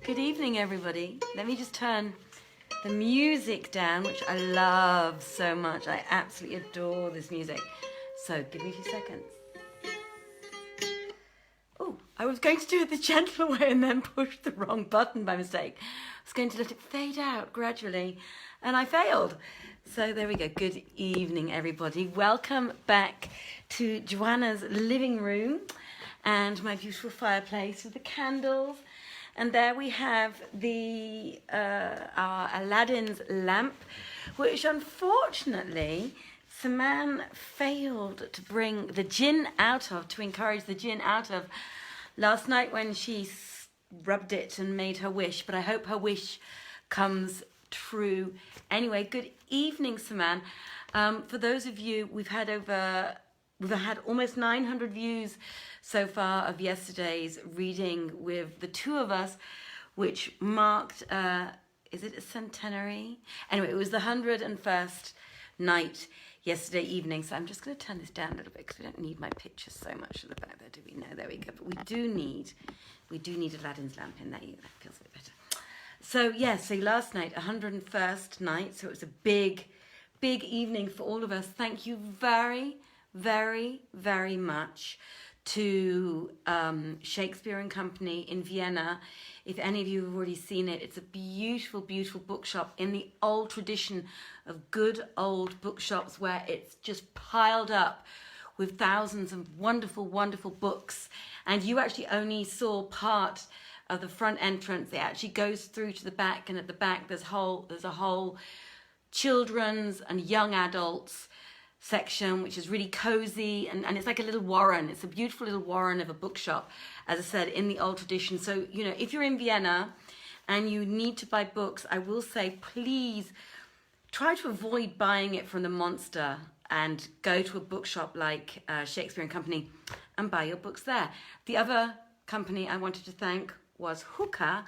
Good evening, everybody. Let me just turn the music down, which I love so much. I absolutely adore this music. So give me 2 seconds. Oh, I was going to do it the gentle way and then push the wrong button by mistake. I was going to let it fade out gradually, and I failed. So there we go. Good evening, everybody. Welcome back to Joanna's living room and my beautiful fireplace with the candles. And there we have the our Aladdin's lamp, which unfortunately Saman failed to bring the jinn out of, to encourage the jinn out of last night when she rubbed it and made her wish. But I hope her wish comes true. Anyway, good evening, Saman. For those of you, we've had almost 900 views so far of yesterday's reading with the two of us, which marked, is it a centenary? Anyway, it was the 101st night yesterday evening. So I'm just going to turn this down a little bit because we don't need my picture so much at the back there, do we? No, there we go. But we do need Aladdin's lamp in there. That feels a bit better. So yeah, so last night, 101st night. So it was a big evening for all of us. Thank you very, very, very much to Shakespeare and Company in Vienna. If any of you have already seen it, it's a beautiful, beautiful bookshop in the old tradition of good old bookshops where it's just piled up with thousands of wonderful, wonderful books. And you actually only saw part of the front entrance. It actually goes through to the back, and at the back there's a whole children's and young adults section, which is really cozy, and it's like a little warren. It's a beautiful little warren of a bookshop, as I said, in the old tradition. So, you know, if you're in Vienna and you need to buy books, I will say, please try to avoid buying it from the monster and go to a bookshop like Shakespeare and Company and buy your books there. The other company I wanted to thank was Hookah,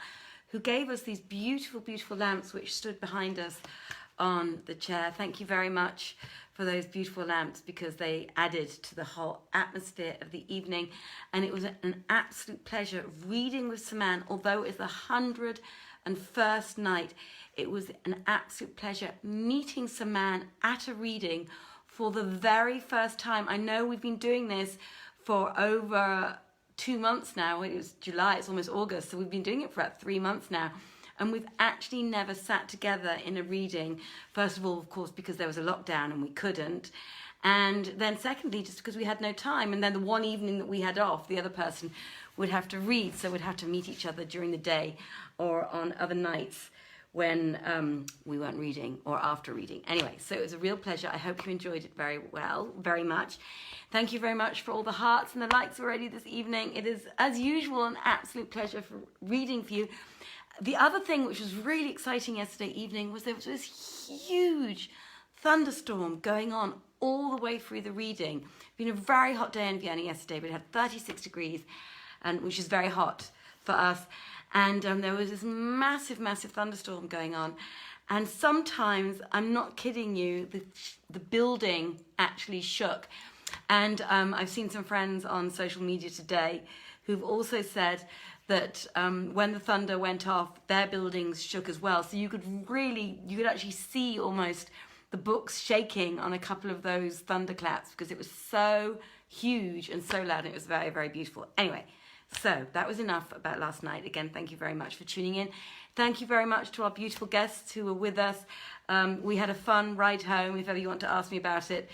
who gave us these beautiful, beautiful lamps which stood behind us on the chair. Thank you very much for those beautiful lamps, because they added to the whole atmosphere of the evening. And it was an absolute pleasure reading with Saman. Although it's the 101st night, it was an absolute pleasure meeting Saman at a reading for the very first time. I know we've been doing this for over 2 months now. It was July, it's almost August, so we've been doing it for about 3 months now. And we've actually never sat together in a reading. First of all, of course, because there was a lockdown and we couldn't. And then secondly, just because we had no time. And then the one evening that we had off, the other person would have to read. So we'd have to meet each other during the day or on other nights when we weren't reading or after reading. Anyway, so it was a real pleasure. I hope you enjoyed it very much. Thank you very much for all the hearts and the likes already this evening. It is, as usual, an absolute pleasure for reading for you. The other thing which was really exciting yesterday evening was there was this huge thunderstorm going on all the way through the reading. It's been a very hot day in Vienna yesterday, but it had 36 degrees, which is very hot for us. And there was this massive, massive thunderstorm going on. And sometimes, I'm not kidding you, the building actually shook. And I've seen some friends on social media today who've also said that when the thunder went off, their buildings shook as well. So you could actually see almost the books shaking on a couple of those thunderclaps, because it was so huge and so loud, and it was very, very beautiful. Anyway, so that was enough about last night. Again, thank you very much for tuning in. Thank you very much to our beautiful guests who were with us. We had a fun ride home. If ever you want to ask me about it,